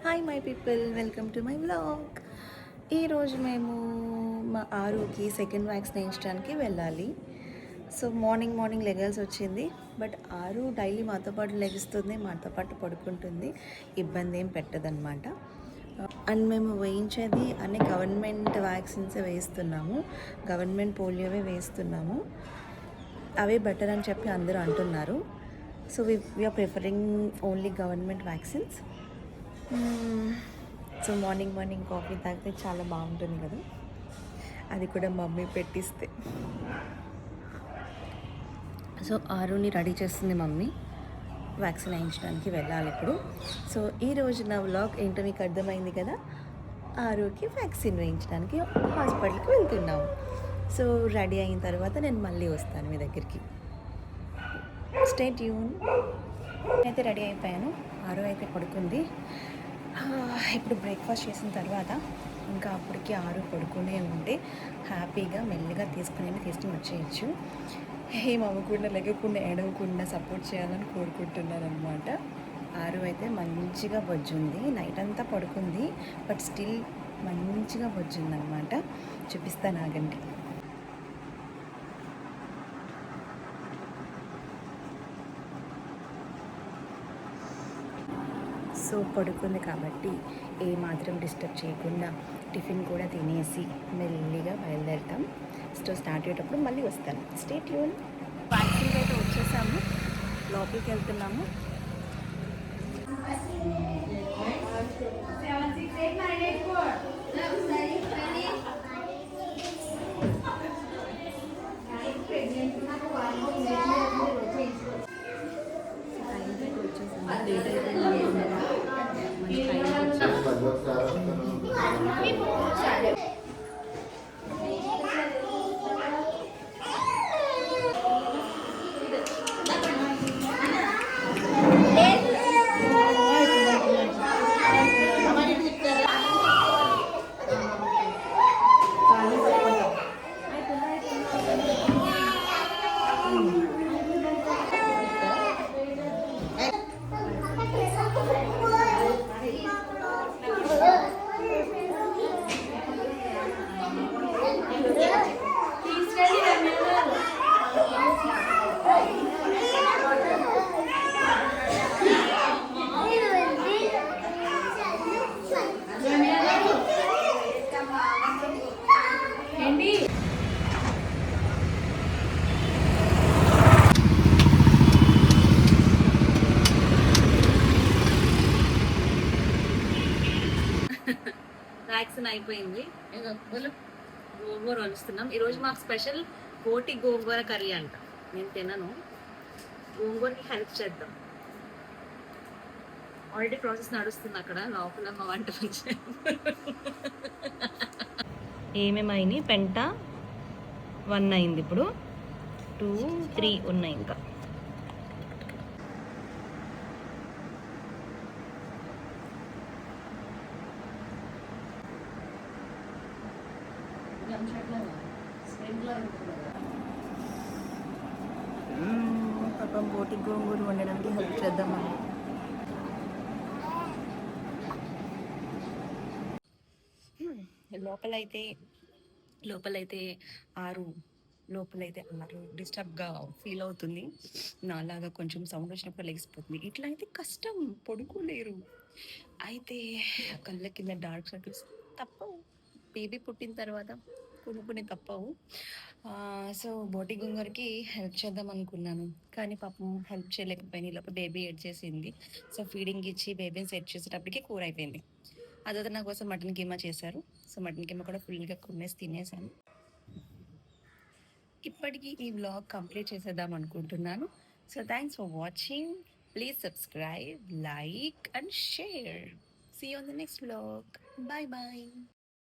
Hi my people, welcome to my vlog. ఈరోజు మేము మా ఆరుకి సెకండ్ వ్యాక్సిన్ వేయించడానికి వెళ్ళాలి. సో మార్నింగ్ లెగాల్సి వచ్చింది. బట్ ఆరు డైలీ మాతో పాటు లెగిస్తుంది, మాతో పాటు పడుకుంటుంది, ఇబ్బంది ఏం పెట్టదన్నమాట. అండ్ మేము వేయించేది అన్ని గవర్నమెంట్ వ్యాక్సిన్సే వేస్తున్నాము, గవర్నమెంట్ పోలియోవే వేస్తున్నాము. అవే బెటర్ అని చెప్పి అందరూ అంటున్నారు. So we are preferring only government vaccines. So morning coffee తాగితే చాలా బాగుంటుంది కదా, అది కూడా మమ్మీ పెట్టిస్తే. సో ఆరుని రెడీ చేస్తుంది మమ్మీ, వ్యాక్సిన్ వేయించడానికి వెళ్ళాలి ఇప్పుడు. సో ఈరోజు నా వ్లాగ్ ఏంటో మీకు అర్థమైంది కదా. ఆరుకి వ్యాక్సిన్ వేయించడానికి హాస్పిటల్కి వెళ్తున్నాము. సో రెడీ అయిన తర్వాత నేను మళ్ళీ వస్తాను మీ దగ్గరికి. Stay tune. అయితే రెడీ అయిపోయాను, ఆరు అయితే పడుకుంది. ఇప్పుడు బ్రేక్ఫాస్ట్ చేసిన తర్వాత ఇంకా అప్పటికి ఆరు పడుకునే ఉంటే హ్యాపీగా మెల్లిగా తీసుకుని వచ్చేయచ్చు. ఏం అవ్వకుండా లేకుండా ఏడవకుండా సపోర్ట్ చేయాలని కోరుకుంటున్నాను అనమాట. ఆరు అయితే మంచిగా బొజ్జుంది, నైట్ అంతా పడుకుంది, బట్ స్టిల్ మంచిగా బొజ్జుంది అనమాట. చూపిస్తాను ఆగండి. సో పడుకుంది కాబట్టి ఏమాత్రం డిస్టర్బ్ చేయకుండా టిఫిన్ కూడా తినేసి మెల్లిగా బయలుదేరుతాం. స్టార్ట్ అయ్యేటప్పుడు మళ్ళీ వస్తాను. Stay tune. వ్యాక్సిన్కి అయితే వచ్చేసాము, లోపలికి వెళ్తున్నాము. వ్యాక్సిన్ అయిపోయింది, గోంగూర వండుతున్నాం. ఈరోజు మాకు స్పెషల్ బోటి గోంగూర కర్రీ అంట. నేను తినను, గోంగూరకి హెల్ప్ చేద్దాం. ఆల్రెడీ ప్రాసెస్ నడుస్తుంది అక్కడ లోపల మా వంట. ఏమేమైనాయి, పెంట 1 అయింది, ఇప్పుడు 2, 3 ఉన్నాయి ఇంకా. పాపం బోటి గోంగూర వండడానికి హెల్ప్ చేద్దామని. లోపలైతే ఆరు డిస్టర్బ్గా ఫీల్ అవుతుంది. నాలాగా కొంచెం సౌండ్ వచ్చినప్పుడు లెగిసిపోతుంది. ఇట్లా అయితే కష్టం, పడుకోలేరు. అయితే కళ్ళ కింద డార్క్ సర్కిల్స్ తప్పవు, బేబీ పుట్టిన తర్వాత కొన్ని తప్పవు. సో బోటి గోంగూరకి హెల్ప్ చేద్దాం అనుకున్నాను, కానీ పాపం హెల్ప్ చేయలేకపోయింది. లోపల బేబీ ఎడ్ చేసింది. సో ఫీడింగ్ ఇచ్చి బేబీని సెట్ చేసేటప్పటికి కూర అయిపోయింది. అదే నా కోసం మటన్ కీమా చేశారు. సో మటన్ కీమా కూడా ఫుల్గా కొనేసి తినేసాను. ఇప్పటికీ ఈ వ్లాగ్ కంప్లీట్ చేసేద్దాం అనుకుంటున్నాను. So thanks for watching. Please subscribe, like and share. See you on the next vlog. Bye bye.